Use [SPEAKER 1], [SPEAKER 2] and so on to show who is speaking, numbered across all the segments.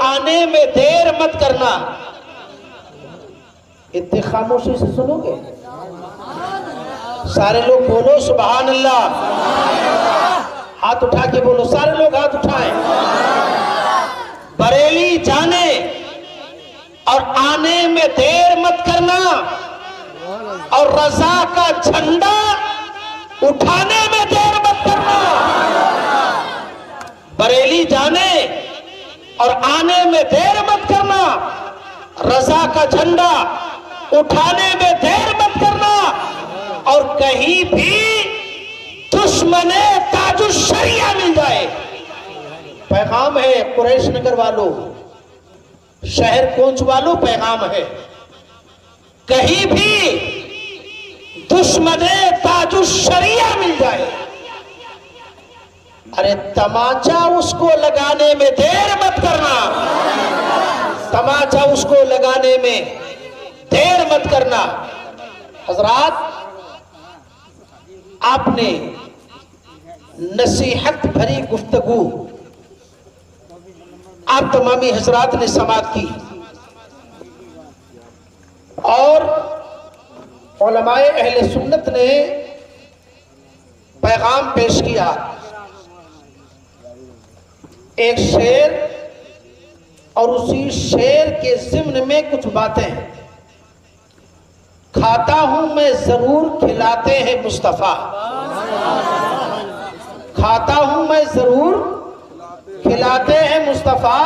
[SPEAKER 1] آنے میں دیر مت کرنا. اتنی خاموشی سے سنو گے؟ سارے لوگ بولو سبحان اللہ. ہاتھ اٹھا کے بولو، سارے لوگ ہاتھ اٹھائیں. بریلی جانے اور آنے میں دیر مت کرنا اور رضا کا جھنڈا اٹھانے میں دیر مت کرنا. بریلی جانے اور آنے میں دیر مت کرنا، رضا کا جھنڈا اٹھانے میں دیر مت کرنا. اور کہیں بھی دشمن تاج الشریعہ مل جائے. پیغام ہے قریش نگر والوں، شہر کونچ والوں، پیغام ہے کہیں بھی دشمن تاج الشریعہ مل جائے، ارے تماچا اس کو لگانے میں دیر مت کرنا. تماچا اس کو لگانے میں دیر مت کرنا. حضرات، آپ نے نصیحت بھری گفتگو آپ تمامی حضرات نے سماعت کی اور علماء اہل سنت نے پیغام پیش کیا. ایک شعر اور اسی شعر کے ضمن میں کچھ باتیں. کھاتا ہوں میں ضرور کھلاتے ہیں مصطفیٰ. کھاتا ہوں میں ضرور کھلاتے ہیں مصطفیٰ.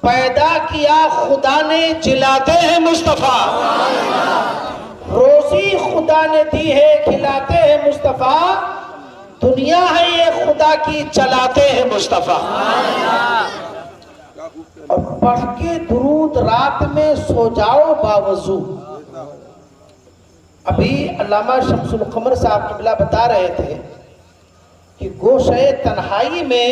[SPEAKER 1] پیدا کیا خدا نے جلاتے ہیں مصطفیٰ. روزی خدا نے دی ہے کھلاتے ہیں مصطفیٰ. دنیا ہے یہ خدا کی چلاتے ہیں مصطفیٰ. اور پڑھ کے درود رات میں سو جاؤ باوضو. ابھی علامہ شمس القمر صاحب قبلہ بتا رہے تھے کہ گوشہ تنہائی میں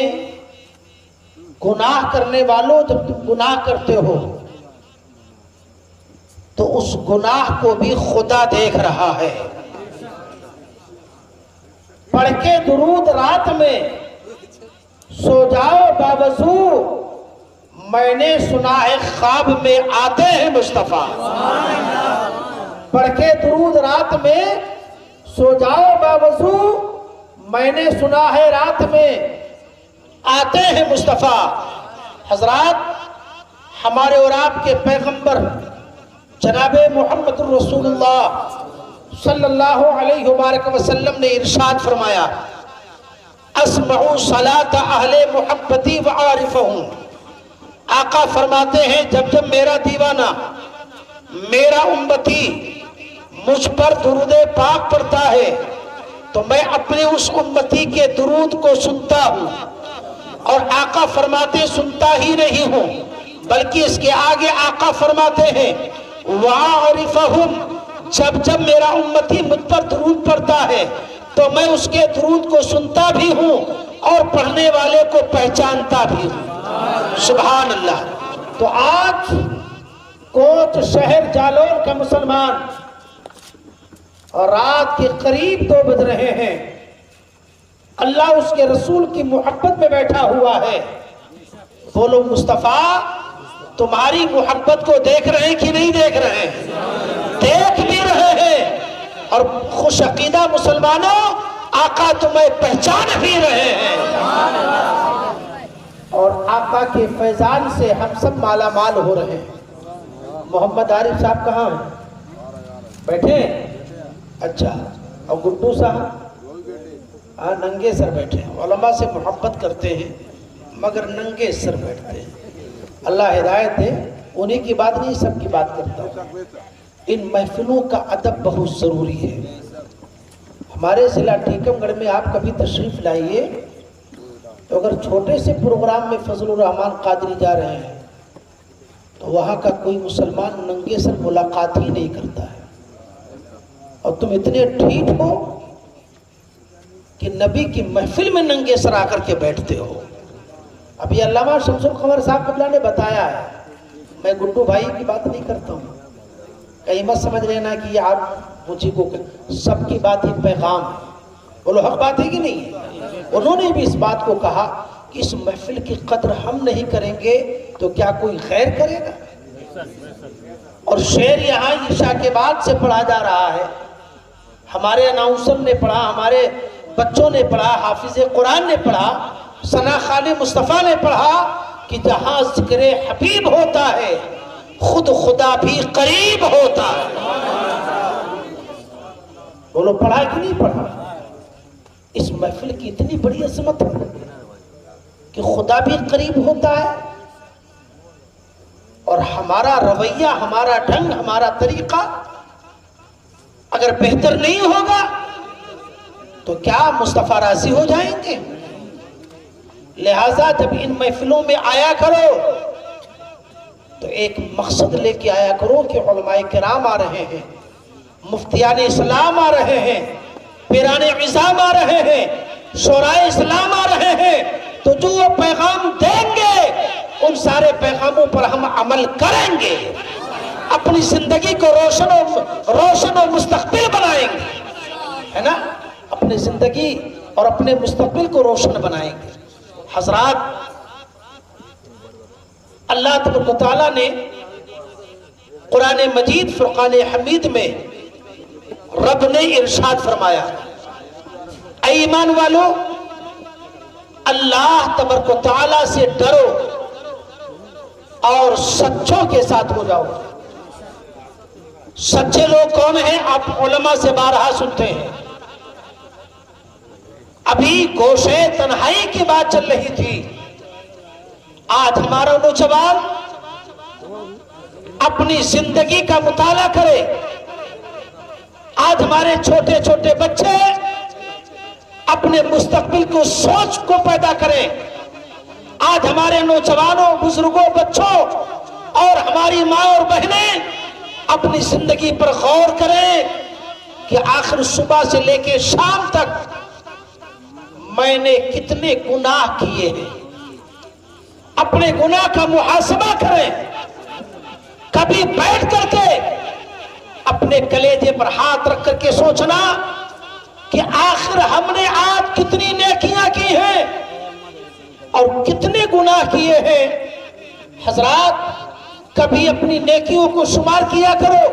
[SPEAKER 1] گناہ کرنے والوں جب تم گناہ کرتے ہو تو اس گناہ کو بھی خدا دیکھ رہا ہے. پڑھ کے درود رات میں سو جاؤ باوضو. میں نے سنا ہے خواب میں آتے ہیں مصطفیٰ. پڑھ کے درود رات میں سو جاؤ باوضو. میں نے سنا ہے رات میں آتے ہیں مصطفیٰ. حضرات، ہمارے اور آپ کے پیغمبر جناب محمد الرسول اللہ صلی اللہ علیہ وبارک وسلم نے ارشاد فرمایا، اسمعوا صلاة اہل محبتی وعارفہم. آقا فرماتے ہیں جب جب میرا دیوانہ، میرا امتی مجھ پر درود پاک پڑھتا ہے تو میں اپنے اس امتی کے درود کو سنتا ہوں. اور آقا فرماتے سنتا ہی نہیں ہوں بلکہ اس کے آگے آقا فرماتے ہیں وَعَارِفَهُمْ. جب جب میرا امتی مجھ پر درود پڑھتا ہے تو میں اس کے درود کو سنتا بھی ہوں اور پڑھنے والے کو پہچانتا بھی ہوں. سبحان اللہ. تو آج کوچ شہر جالور کا مسلمان اور رات کے قریب 2 بج رہے ہیں، اللہ اس کے رسول کی محبت میں بیٹھا ہوا ہے. بولو مصطفیٰ، تمہاری محبت کو دیکھ رہے ہیں کہ نہیں دیکھ رہے ہیں؟ دیکھ بھی رہے ہیں. اور خوش عقیدہ مسلمانوں، آقا تمہیں پہچان بھی رہے ہیں. اور آقا کے فیضان سے ہم سب مالا مال ہو رہے ہیں. محمد عارف صاحب کہاں ہیں؟ بیٹھے؟ اچھا. اور گڈو صاحب ننگے سر بیٹھے ہیں. علماء سے محبت کرتے ہیں مگر ننگے سر بیٹھتے ہیں. اللہ ہدایت دے. انہی کی بات نہیں، سب کی بات کرتا ہوں. ان محفلوں کا ادب بہت ضروری ہے. ہمارے ضلع ٹیکم گڑھ میں آپ کبھی تشریف لائیے تو اگر چھوٹے سے پروگرام میں فضل الرحمان قادری جا رہے ہیں تو وہاں کا کوئی مسلمان ننگے سر ملاقات ہی نہیں کرتا ہے. اور تم اتنے ٹھیٹ ہو کہ نبی کی محفل میں ننگے سر آ کر کے بیٹھتے ہو. ابھی علامہ شمس القمر صاحب قبلہ نے بتایا ہے. میں گڈو بھائی کی بات نہیں کرتا ہوں، کہیں مت سمجھ لینا کہ یہ آپ مجھے کو سب کی بات ہی پیغام ہے. بولو حق بات ہے کہ نہیں ہے؟ انہوں نے بھی اس بات کو کہا کہ اس محفل کی قدر ہم نہیں کریں گے، تو کیا کوئی خیر کرے گا؟ اور شعر یہاں عشاء کے بعد سے پڑھا جا رہا ہے، ہمارے اناؤنسر نے پڑھا، ہمارے بچوں نے پڑھا، حافظ قرآن نے پڑھا، ثنا خان مصطفیٰ نے پڑھا کہ جہاں ذکر حبیب ہوتا ہے خود خدا بھی قریب ہوتا ہے۔ بولو پڑھا کہ نہیں پڑھا؟ اس محفل کی اتنی بڑی عظمت ہے کہ خدا بھی قریب ہوتا ہے، اور ہمارا رویہ، ہمارا ڈھنگ، ہمارا طریقہ اگر بہتر نہیں ہوگا تو کیا مصطفیٰ راضی ہو جائیں گے؟ لہٰذا جب ان محفلوں میں آیا کرو تو ایک مقصد لے کے آیا کرو کہ علماء کرام آ رہے ہیں، مفتیان اسلام آ رہے ہیں، پیران عظام آ رہے ہیں، شورائے اسلام آ رہے ہیں، تو جو وہ پیغام دیں گے ان سارے پیغاموں پر ہم عمل کریں گے، اپنی زندگی کو روشن و مستقبل بنائیں گے، ہے نا؟ اپنی زندگی اور اپنے مستقبل کو روشن بنائیں گے۔ حضرات، اللہ تبارک و تعالیٰ نے قرآن مجید فرقان حمید میں رب نے ارشاد فرمایا، اے ایمان والو اللہ تبارک و تعالیٰ سے ڈرو اور سچوں کے ساتھ ہو جاؤ۔ سچے لوگ کون ہیں؟ آپ علماء سے بارہا سنتے ہیں۔ ابھی گوشے تنہائی کی بات چل رہی تھی، آج ہمارا نوجوان اپنی زندگی کا مطالعہ کرے، آج ہمارے چھوٹے چھوٹے بچے اپنے مستقبل کو سوچ کو پیدا کریں، آج ہمارے نوجوانوں، بزرگوں، بچوں اور ہماری ماں اور بہنیں اپنی زندگی پر غور کریں کہ آخر صبح سے لے کے شام تک میں نے کتنے گناہ کیے ہیں، اپنے گناہ کا محاسبہ کریں۔ کبھی بیٹھ کر کے اپنے کلیجے پر ہاتھ رکھ کر کے سوچنا کہ آخر ہم نے آج کتنی نیکیاں کی ہیں اور کتنے گناہ کیے ہیں۔ حضرات، کبھی اپنی نیکیوں کو شمار کیا کرو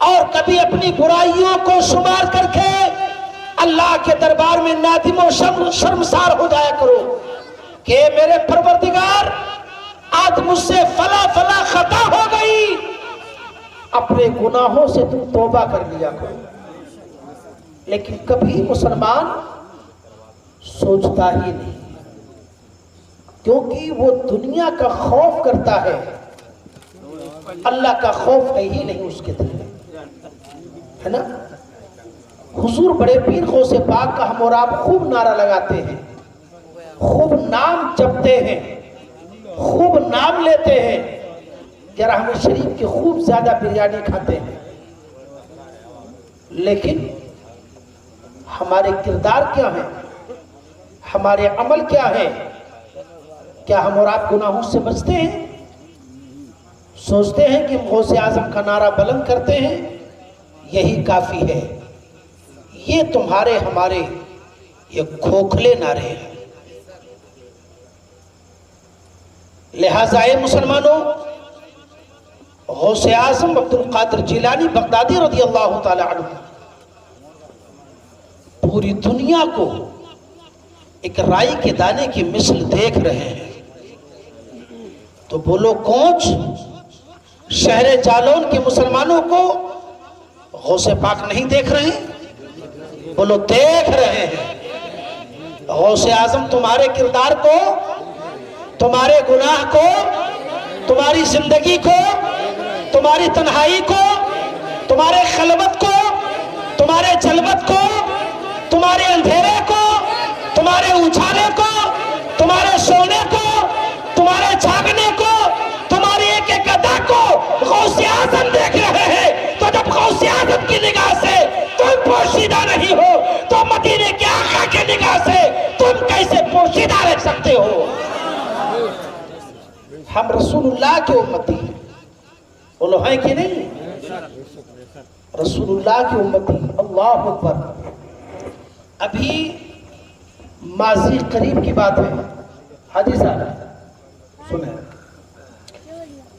[SPEAKER 1] اور کبھی اپنی برائیوں کو شمار کر کے اللہ کے دربار میں نادم و شرمسار ہو جایا کرو کہ میرے پروردگار، آج مجھ سے فلا فلا خطا ہو گئی، اپنے گناہوں سے تم توبہ کر لیا کرو۔ لیکن کبھی مسلمان سوچتا ہی نہیں، کیونکہ وہ دنیا کا خوف کرتا ہے، اللہ کا خوف ہے ہی نہیں اس کے دل میں، ہے نا؟ حضور بڑے پیر غوث پاک کا ہم اور آپ خوب نعرہ لگاتے ہیں، خوب نام جپتے ہیں، خوب نام لیتے ہیں، جرحم شریف کی خوب زیادہ بریانی کھاتے ہیں، لیکن ہمارے کردار کیا ہیں؟ ہمارے عمل کیا ہیں؟ کیا ہم اور آپ گناہوں سے بچتے ہیں؟ سوچتے ہیں کہ غوث اعظم کا نعرہ بلند کرتے ہیں، یہی کافی ہے؟ یہ تمہارے ہمارے یہ کھوکھلے نعرے ہیں۔ لہٰذا اے مسلمانوں، غوث اعظم عبد القادر جیلانی بغدادی رضی اللہ تعالی عنہ پوری دنیا کو ایک رائی کے دانے کی مثل دیکھ رہے ہیں، تو بولو کونچ شہر جالون کے مسلمانوں کو غوث پاک نہیں دیکھ رہے ہیں؟ بولو دیکھ رہے ہیں۔ غوث اعظم تمہارے کردار کو، تمہارے گناہ کو، تمہاری زندگی کو، تمہاری تنہائی کو، تمہارے خلوت کو، تمہارے جلوت کو، تمہارے اندھیرے کو، تمہارے اجالے کو، تمہارے سونے کو، تمہارے جاگنے کو، تمہاری ایک ایک ادا کو غوث اعظم دیکھ رہے ہیں۔ تو جب غوث اعظم کی نگاہ سے تم پوشیدہ نہیں ہو تو مدینے کے آقا کی نگاہ سے تم کیسے پوشیدہ رہ سکتے ہو؟ ہم رسول اللہ کے امتی ہیں، بولو ہیں کہ نہیں؟ رسول اللہ کی امتی، اللہ اکبر۔ ابھی ماضی قریب کی بات ہے، حاجی صاحب سنیں،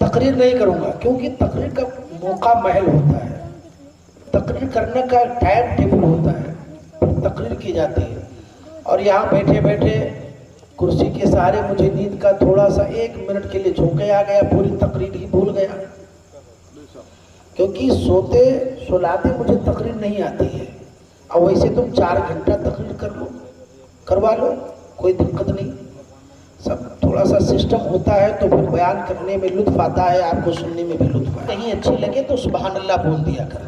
[SPEAKER 1] تقریر نہیں کروں گا کیونکہ تقریر کا موقع محل ہوتا ہے، تقریر کرنے کا ٹائم ٹیبل ہوتا ہے، تقریر کی جاتی ہے، اور یہاں بیٹھے بیٹھے کرسی کے سہارے مجھے نیند کا تھوڑا سا 1 منٹ کے لیے جھونکے آ گیا، پوری تقریر ہی بھول گیا، کیونکہ سوتے سلاتے مجھے تقریر نہیں آتی ہے۔ اور ویسے تم 4 گھنٹہ تقریر کروا لو، کوئی دقت نہیں، سب تھوڑا سا سسٹم ہوتا ہے تو پھر بیان کرنے میں لطف آتا ہے، آپ کو سننے میں بھی لطف آتا ہے۔ کہیں اچھی لگے تو سبحان اللہ بول دیا کر۔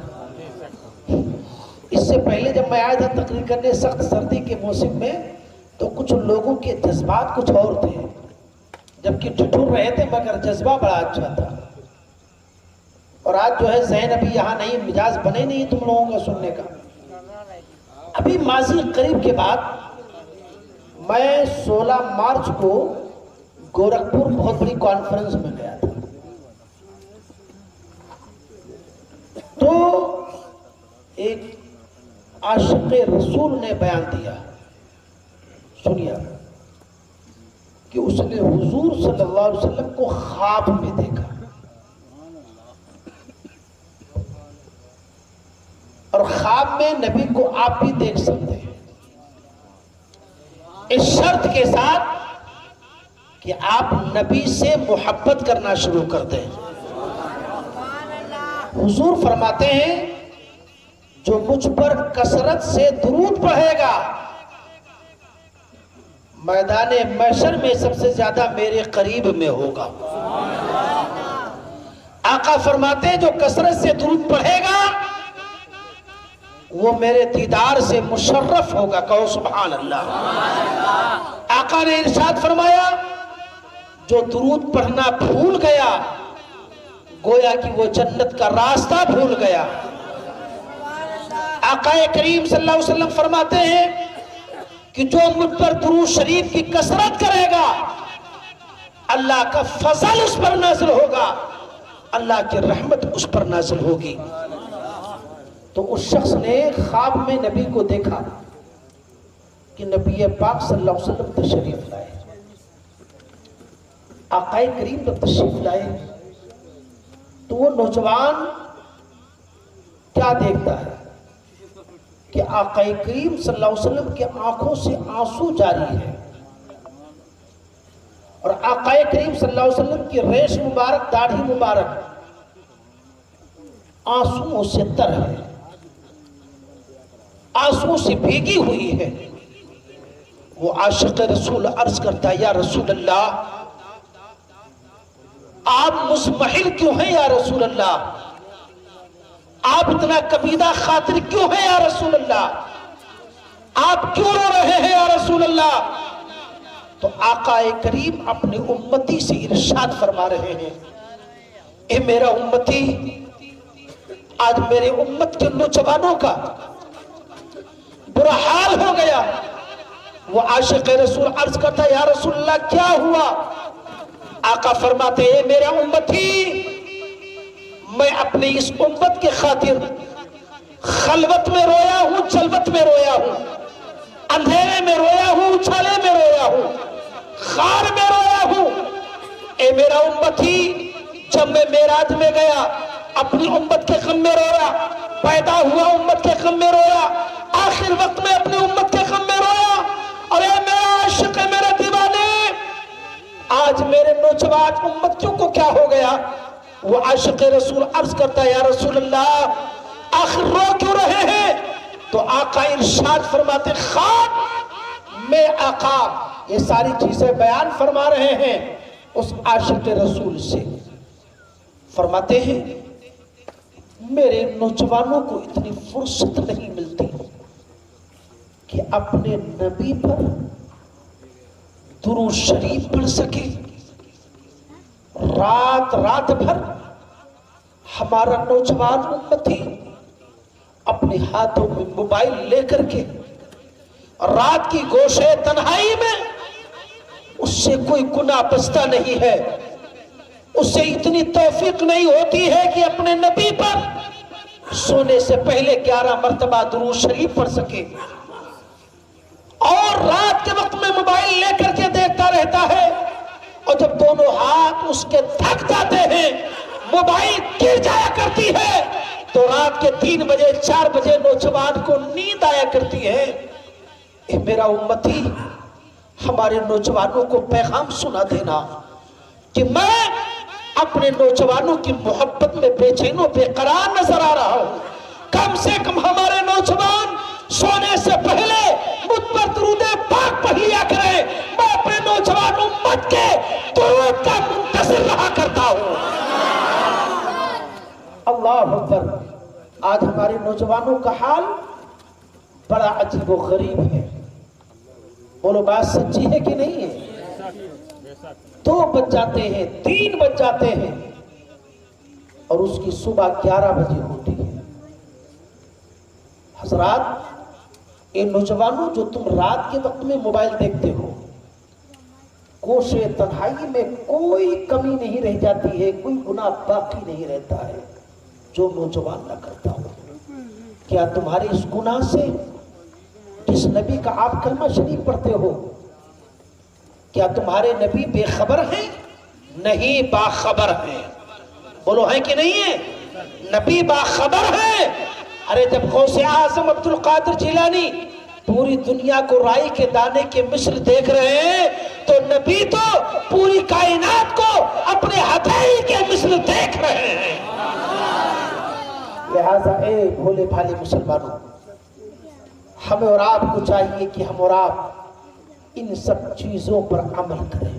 [SPEAKER 1] اس سے پہلے جب میں آیا تھا تقریر کرنے سخت سردی کے موسم میں، تو کچھ لوگوں کے جذبات کچھ اور تھے، جبکہ ٹھٹور رہے تھے مگر جذبہ بڑا اچھا تھا۔ اور آج جو ہے ذہن ابھی یہاں نہیں، مزاج بنے نہیں تم لوگوں کا سننے کا۔ ابھی ماضی قریب کے بعد میں 16 مارچ کو گورکھپور بہت بڑی کانفرنس میں گیا تھا، تو ایک عاشق رسول نے بیان دیا، سنیا، کہ اس نے حضور صلی اللہ علیہ وسلم کو خواب میں دیکھا، اور خواب میں نبی کو آپ بھی دیکھ سکتے ہیں، اس شرط کے ساتھ کہ آپ نبی سے محبت کرنا شروع کر دیں۔ حضور فرماتے ہیں جو مجھ پر کثرت سے درود پڑھے گا میدان محشر میں سب سے زیادہ میرے قریب میں ہوگا۔ آقا فرماتے ہیں جو کثرت سے درود پڑھے گا وہ میرے دیدار سے مشرف ہوگا، کہو سبحان اللہ۔ آقا نے ارشاد فرمایا جو درود پڑھنا بھول گیا گویا کہ وہ جنت کا راستہ بھول گیا۔ آقا کریم صلی اللہ علیہ وسلم فرماتے ہیں کہ جو مجھ پر درود شریف کی کثرت کرے گا اللہ کا فضل اس پر نازل ہوگا، اللہ کی رحمت اس پر نازل ہوگی۔ تو اس شخص نے خواب میں نبی کو دیکھا کہ نبی پاک صلی اللہ علیہ وسلم تشریف لائے، آقا کریم جب تشریف لائے تو وہ نوجوان کیا دیکھتا ہے کہ آقا کریم صلی اللہ علیہ وسلم کی آنکھوں سے آنسو جاری ہے، اور آقا کریم صلی اللہ علیہ وسلم کی ریش مبارک، داڑھی مبارک آنسوؤں سے تر ہے، آنسوؤں سے بھیگی ہوئی ہے۔ وہ عاشق رسول عرض کرتا ہے یا رسول اللہ آپ مزمحل کیوں ہیں یا رسول اللہ، آپ اتنا کبیدہ خاطر کیوں ہیں یا رسول اللہ، آپ کیوں رو رہے ہیں یا رسول اللہ؟ تو آقا کریم اپنے امتی سے ارشاد فرما رہے ہیں اے میرا امتی، آج میرے امت کے نوجوانوں کا برا حال ہو گیا۔ وہ عاشق رسول عرض کرتا ہے یا رسول اللہ کیا ہوا؟ آقا فرماتے ہیں میرا امتی، میں اپنی اس امت کے خاطر خلوت میں رویا ہوں، جلوت میں رویا ہوں، اندھیرے میں رویا ہوں، اچھالے میں رویا ہوں، خار میں رویا ہوں۔ اے میرا امتی، جب میں معراج میں گیا اپنی امت کے غم میں رویا، پیدا ہوا امت کے غم میں رویا، آخر وقت میں اپنی امت کے غم میں رویا۔ اور اے میرا عاشق، میرا دیوانے، آج میرے نوجوان امتیوں کو کیا ہو گیا؟ وہ عاشق رسول عرض کرتا ہے یا رسول اللہ آخر رو کیوں رہے ہیں؟ تو آقا ارشاد فرماتے خواب میں آقا یہ ساری چیزیں بیان فرما رہے ہیں اس عاشق رسول سے، فرماتے ہیں میرے نوجوانوں کو اتنی فرصت نہیں ملتی کہ اپنے نبی پر درود شریف پڑھ سکے۔ رات بھر ہمارا نوجوان امتی اپنے ہاتھوں میں موبائل لے کر کے رات کی گوشے تنہائی میں اس سے کوئی گناہ بچتا نہیں ہے، اس سے اتنی توفیق نہیں ہوتی ہے کہ اپنے نبی پر سونے سے پہلے 11 مرتبہ درود شریف پڑھ سکے، اور رات کے وقت میں موبائل لے کر کے دیکھتا رہتا ہے اور جب دونوں ہاتھ اس کے تھک جاتے ہیں، موبائل گر جایا کرتی ہے، تو رات کے 3 بجے 4 بجے نوجوان کو نیند آیا کرتی ہے۔ اے میرا امتی، ہمارے نوجوانوں کو پیغام سنا دینا کہ میں اپنے نوجوانوں کی محبت میں بے چین و بے قرار نظر آ رہا ہوں۔ کم سے کم ہمارے نوجوان سونے سے پہلے مجھ پر درود پاک پڑھ لیا کریں۔ میں اپنے نوجوان امت کے درود کا منتظر رہا کرتا ہوں۔ اللہ اکبر۔ آج ہمارے نوجوانوں کا حال بڑا عجیب و غریب ہے۔ بولو بات سچی ہے کہ نہیں ہے؟ 2 بج جاتے ہیں، 3 بج جاتے ہیں، اور اس کی صبح 11 بجے ہوتی ہے۔ حضرات، یہ نوجوانوں جو تم رات کے وقت میں موبائل دیکھتے ہو، گوش تنہائی میں کوئی کمی نہیں رہ جاتی ہے، کوئی گناہ باقی نہیں رہتا ہے جو نوجوان نہ کرتا ہو۔ کیا تمہارے اس گناہ سے جس نبی کا آپ کلمہ شریف پڑھتے ہو، کیا تمہارے نبی بے خبر ہیں؟ نہیں، باخبر ہیں۔ بولو ہیں کہ نہیں ہیں؟ نبی باخبر ہیں۔ ارے جب غوث اعظم عبد القادر جیلانی پوری دنیا کو رائی کے دانے کے مثل دیکھ رہے ہیں، تو نبی تو پوری کائنات کو اپنے ہتھیلی کے مثل دیکھ رہے ہیں۔ لہذا اے بھولے بھالے مسلمانوں، ہمیں اور آپ کو چاہیے کہ ہم اور آپ ان سب چیزوں پر عمل کریں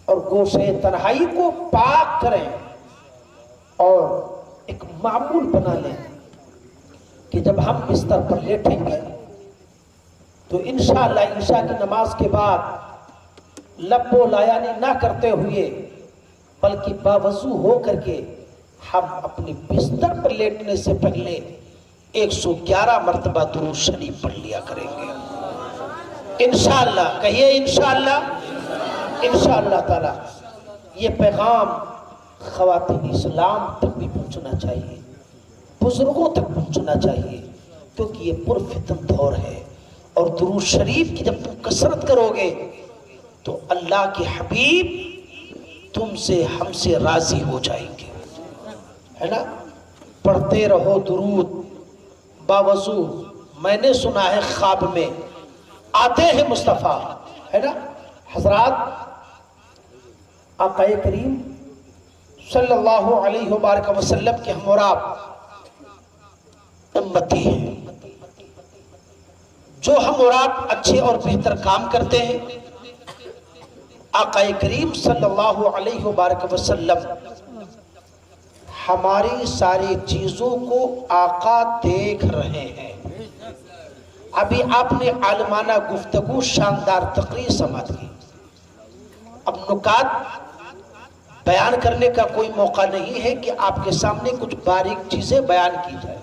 [SPEAKER 1] اور گوشے تنہائی کو پاک کریں، اور ایک معمول بنا لیں کہ جب ہم بستر پر لیٹیں گے تو انشاءاللہ عشاء کی نماز کے بعد لب و لایانی نہ کرتے ہوئے بلکہ باوضو ہو کر کے ہم اپنے بستر پر لیٹنے سے پہلے 111 مرتبہ درود شریف پڑھ لیا کریں گے انشاءاللہ۔ کہیے انشاءاللہ۔ انشاءاللہ تعالی یہ پیغام خواتین اسلام تک بھی پہنچنا چاہیے، بزرگوں تک پہنچنا چاہیے، کیونکہ یہ پرفتن دور ہے، اور درود شریف کی جب تم کثرت کرو گے تو اللہ کے حبیب تم سے ہم سے راضی ہو جائیں گے، ہے نا؟ پڑھتے رہو درود باوضو۔ میں نے سنا ہے خواب میں آتے ہیں مصطفیٰ، ہے نا؟ حضرات، آقا کریم صلی اللہ علیہ وبارک وسلم کے ہم اور آپ امتی ہیں۔ جو ہم اور آپ اچھے اور بہتر کام کرتے ہیں، آقا کریم صلی اللہ علیہ وبارک وسلم ہماری ساری چیزوں کو آقا دیکھ رہے ہیں۔ ابھی آپ نے عالمانہ گفتگو شاندار تقریر سماعت کی، اب نکات بیان کرنے کا کوئی موقع نہیں ہے کہ آپ کے سامنے کچھ باریک چیزیں بیان کی جائے،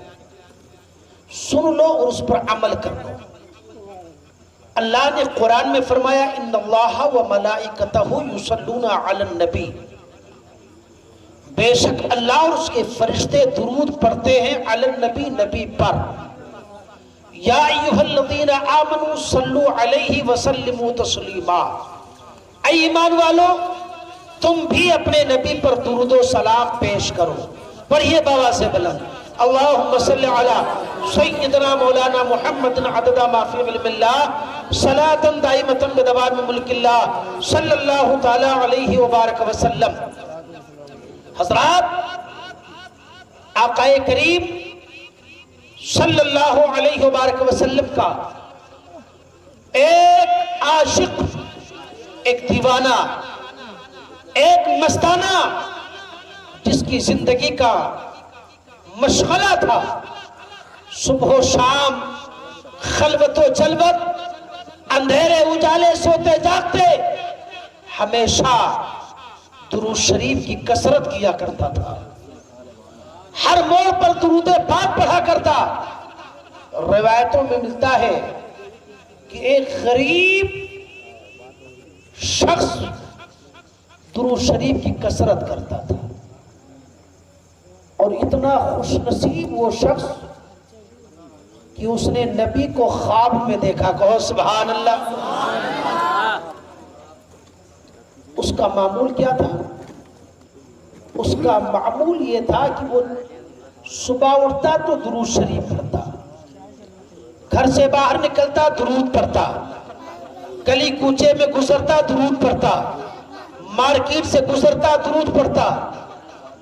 [SPEAKER 1] سن لو اور اس پر عمل کر لو۔ اللہ نے قرآن میں فرمایا ان اللہ و ملائکتہ یصلون علی النبی، بے شک اللہ اور اس کے فرشتے درود پڑھتے ہیں علی النبی، نبی پر۔ یا ایھا الذین آمنوا صلوا علیہ وسلموا تسلیما، اے ایمان والو تم بھی اپنے نبی پر درود و سلام پیش کرو۔ پڑھیے بابا سے بلند، اللہم صلی علی سیدنا مولانا محمد عدد ما فی علم اللہ صلاۃ دائمۃ بدوام ملک اللہ صلی اللہ تعالی علیہ وبارک وسلم۔ حضرات، آقا کریم صلی اللہ علیہ وبارک وسلم کا ایک عاشق، ایک دیوانہ، ایک مستانہ، جس کی زندگی کا مشغلہ تھا صبح و شام خلوت و جلوت، اندھیرے اجالے، سوتے جاگتے، ہمیشہ درود شریف کی کثرت کیا کرتا تھا، ہر موڑ پر درود پاک پڑھا کرتا۔ روایتوں میں ملتا ہے کہ ایک غریب شخص درود شریف کی کثرت کرتا تھا، اور اتنا خوش نصیب وہ شخص کہ اس نے نبی کو خواب میں دیکھا۔ کہو سبحان اللہ۔ اس کا معمول کیا تھا؟ اس کا معمول یہ تھا کہ وہ صبح اٹھتا تو درود شریف پڑھتا، گھر سے باہر نکلتا درود پڑھتا، گلی کوچے میں گزرتا درود پڑھتا، مارکیٹ سے گزرتا درود پڑھتا۔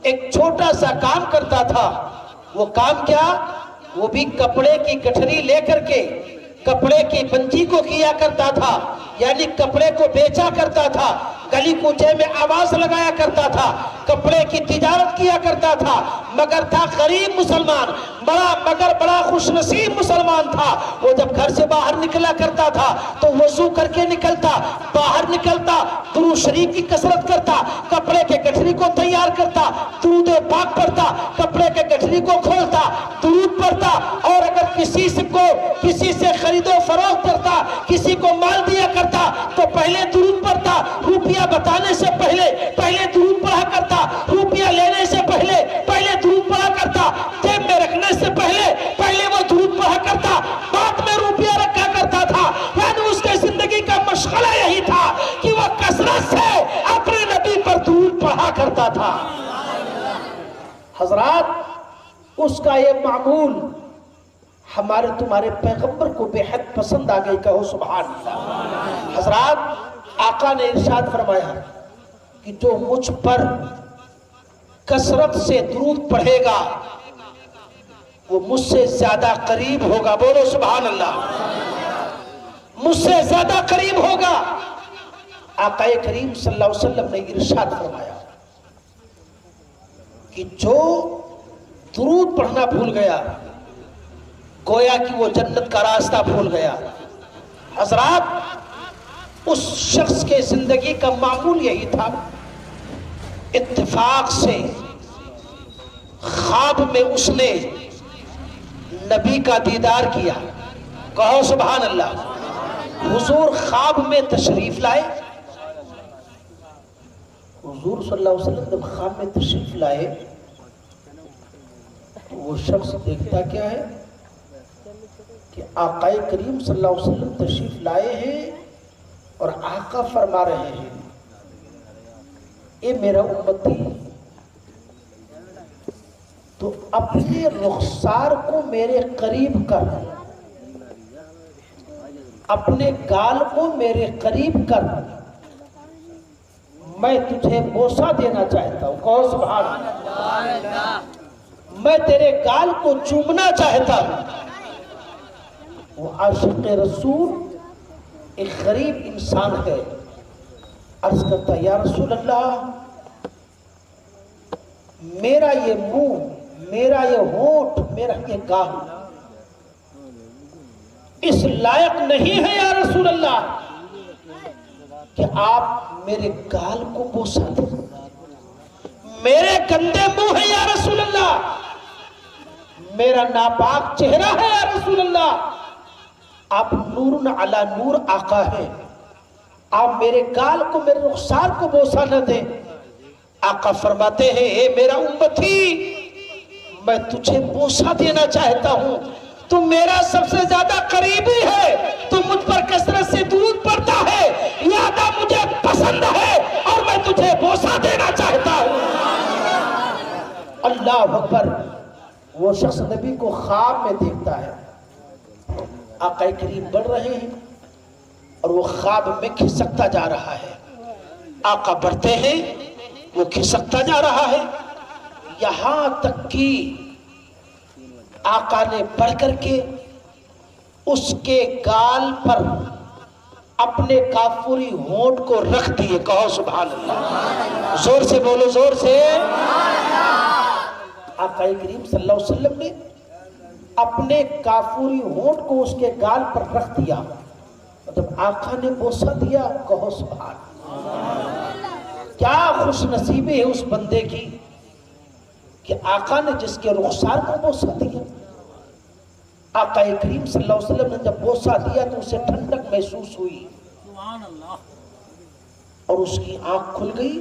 [SPEAKER 1] ایک چھوٹا سا کام کرتا تھا، وہ کام کیا؟ وہ بھی کپڑے کی گٹھری لے کر کے کپڑے کی بنجی کو کیا کرتا تھا، یعنی کپڑے کو بیچا کرتا تھا، گلی کوچے میں آواز لگایا کرتا تھا، کپڑے کی تجارت کیا کرتا تھا، مگر تھا غریب مسلمان، مگر بڑا خوش نصیب مسلمان تھا۔ وہ جب گھر سے باہر نکلا کرتا تھا تو وضو کر کے نکلتا، باہر نکلتا درود شریف کی کثرت کرتا، کپڑے کے گٹھری کو تیار کرتا، درود پاک پڑھتا، کپڑے کے گٹھری کو کھولتا، درود پڑھتا، اور اگر کسی سے خرید و فروخت کرتا، کسی کو مال دیا کرتا تو پہلے درود پڑھتا، روپیہ بتانے سے پہلے درود پڑھا کرتا، روپیہ لینے سے پہلے درود پڑھا کرتا، جیب میں رکھنے سے پہلے وہ درود پڑھا کرتا، بعد میں روپیہ رکھا کرتا تھا۔ یعنی اس کے زندگی کا مشغلہ یہی تھا کہ وہ کثرت سے اپنے نبی پر درود پڑھا کرتا تھا۔ حضرات، اس کا یہ معمول ہمارے تمہارے پیغمبر کو بے حد پسند آ گئی، کہو سبحان اللہ۔ حضرات، آقا نے ارشاد فرمایا کہ جو مجھ پر کثرت سے درود پڑھے گا وہ مجھ سے زیادہ قریب ہوگا، بولو سبحان اللہ، مجھ سے زیادہ قریب ہوگا۔ آقا کریم صلی اللہ علیہ وسلم نے ارشاد فرمایا کہ جو درود پڑھنا بھول گیا گویا کہ وہ جنت کا راستہ بھول گیا۔ حضرات، اس شخص کے زندگی کا معمول یہی تھا، اتفاق سے خواب میں اس نے نبی کا دیدار کیا، کہو سبحان اللہ۔ حضور خواب میں تشریف لائے، حضور صلی اللہ علیہ وسلم جب خواب میں تشریف لائے تو وہ شخص دیکھتا کیا ہے کہ آقا کریم صلی اللہ علیہ وسلم تشریف لائے ہیں اور آقا فرما رہے ہیں، اے میرا امتی، تو اپنے رخسار کو میرے قریب کر، اپنے گال کو میرے قریب کر، میں تجھے بوسہ دینا چاہتا ہوں، کہو سبحان اللہ، میں تیرے گال کو چومنا چاہتا ہوں۔ وہ عاشق رسول ایک غریب انسان ہے، عرض کرتا یا رسول اللہ، میرا یہ منہ، میرا یہ ہونٹ، میرا یہ گال اس لائق نہیں ہے یا رسول اللہ کہ آپ میرے گال کو بوسہ دیں، میرے گندے منہ ہے یا رسول اللہ، میرا ناپاک چہرہ ہے یا رسول اللہ، آپ نور علی نور آقا ہیں، آپ میرے گال کو، میرے رخسار کو بوسہ نہ دیں۔ آقا فرماتے ہیں اے میرا امتی، میں تجھے بوسہ دینا چاہتا ہوں، تو میرا سب سے زیادہ قریبی ہے، تو مجھ پر کثرت سے درود پڑتا ہے، لہذا مجھے پسند ہے اور میں تجھے بوسہ دینا چاہتا ہوں۔ اللہ اکبر۔ وہ شخص نبی کو خواب میں دیکھتا ہے، آقا کریم بڑھ رہے ہیں اور وہ خواب میں کھسکتا جا رہا ہے، آقا بڑھتے ہیں، وہ کھسکتا جا رہا ہے، یہاں تک کہ آقا نے بڑھ کر کے اس کے گال پر اپنے کافوری ہونٹ کو رکھ دیے، کہو سبحان اللہ، زور سے بولو، زور سے۔ آقا کریم صلی اللہ علیہ وسلم نے اپنے کافوری ہونٹ کو اس کے گال پر رکھ دیا، جب آقا نے بوسہ دیا، کہو سبحان اللہ۔ کیا خوش نصیبی ہے اس بندے کی کہ آقا نے جس کے رخسار کو بوسہ دیا۔ آقا کریم صلی اللہ علیہ وسلم نے جب بوسہ دیا تو اسے ٹھنڈک محسوس ہوئی اور اس کی آنکھ کھل گئی،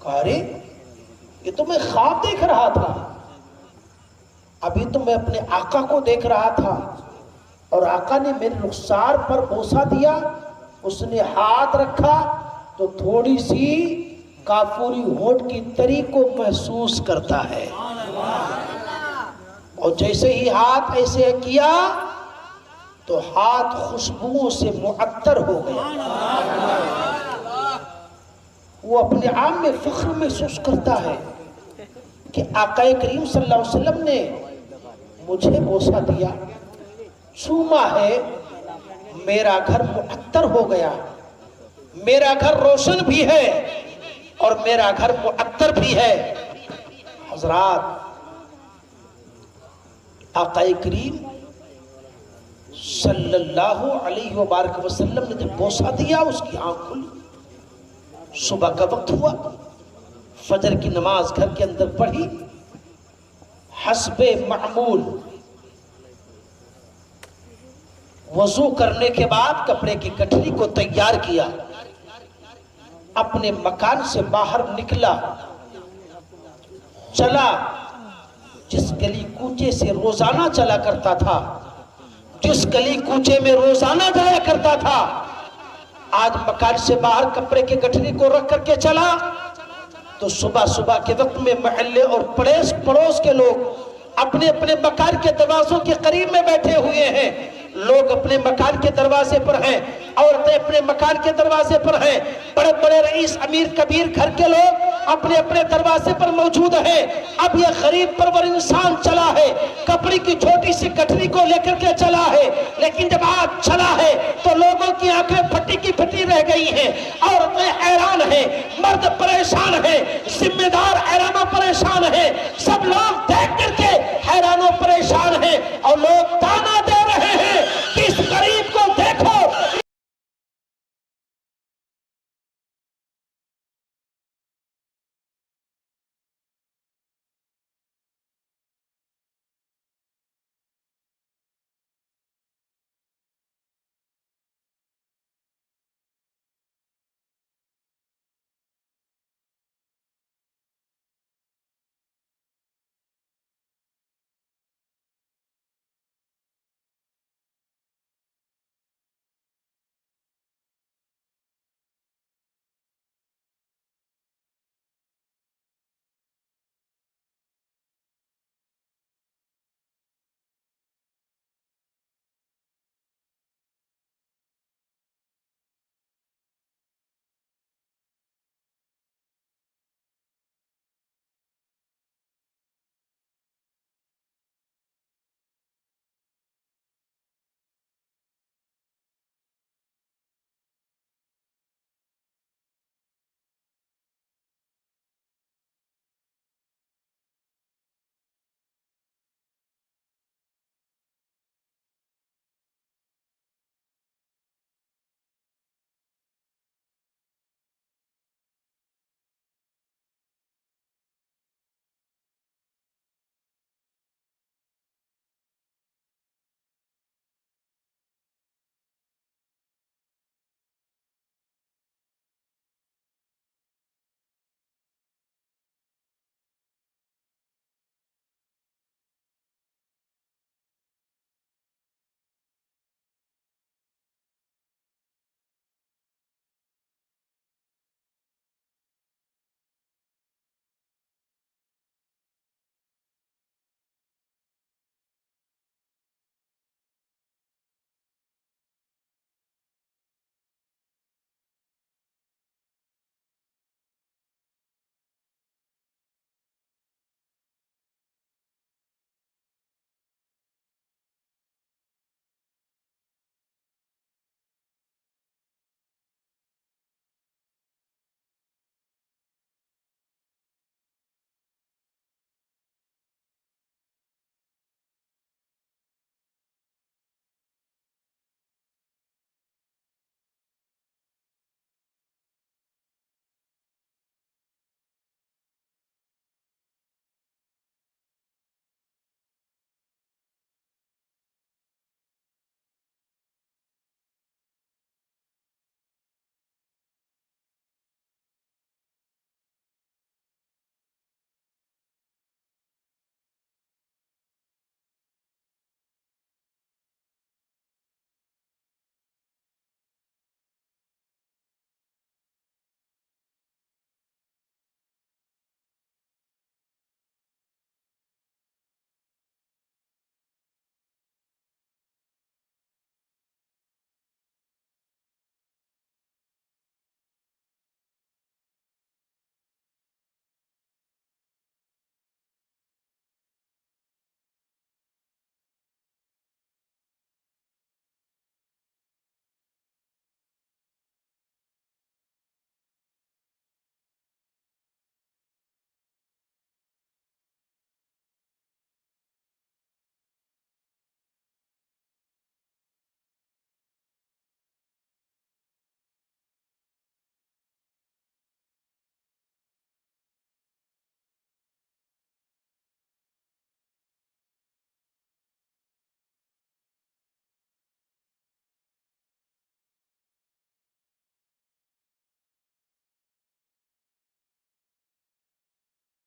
[SPEAKER 1] کہا رے یہ تو میں خواب دیکھ رہا تھا، ابھی تو میں اپنے آقا کو دیکھ رہا تھا اور آقا نے میرے رخسار پر بوسہ دیا، اس نے ہاتھ رکھا، تو تھوڑی سی کافوری ہونٹ کی تری کو محسوس کرتا ہے، اور جیسے ہی ہاتھ ایسے کیا تو ہاتھ خوشبوؤں سے معطر ہو گیا۔ وہ اپنے آپ میں فخر محسوس کرتا ہے کہ آقا کریم صلی اللہ علیہ وسلم نے مجھے بوسہ دیا، چوما ہے، میرا گھر معطر ہو گیا، میرا گھر روشن بھی ہے اور میرا گھر معطر بھی ہے۔ حضرات، آقا کریم صلی اللہ علیہ وبارک وسلم نے جب بوسہ دیا اس کی آنکھ کھلی۔ صبح کا وقت ہوا، فجر کی نماز گھر کے اندر پڑھی، حسب معمول وضو کرنے کے بعد کپڑے کی گٹھلی کو تیار کیا، اپنے مکان سے باہر نکلا، چلا جس گلی کوچے سے روزانہ چلا کرتا تھا، جس گلی کوچے میں روزانہ جایا کرتا تھا، آج مکان سے باہر کپڑے کی گٹھلی کو رکھ کر کے چلا تو صبح کے وقت میں محلے اور پڑوس کے لوگ اپنے اپنے مکان کے دروازوں کے قریب میں بیٹھے ہوئے ہیں، لوگ اپنے مکان کے دروازے پر ہیں، عورتیں اپنے مکان کے دروازے پر ہیں، بڑے بڑے رئیس امیر کبیر گھر کے لوگ اپنے اپنے دروازے پر موجود ہیں۔ اب یہ غریب پرور انسان چلا ہے، کپڑے کی چھوٹی سی گٹھلی کو لے کر کے چلا ہے، لیکن جب آج چلا ہے تو لوگوں کی آنکھیں پھٹی کی پھٹی رہ گئی ہیں، عورتیں حیران ہیں، مرد پریشان ہیں، ذمہ دار حیران و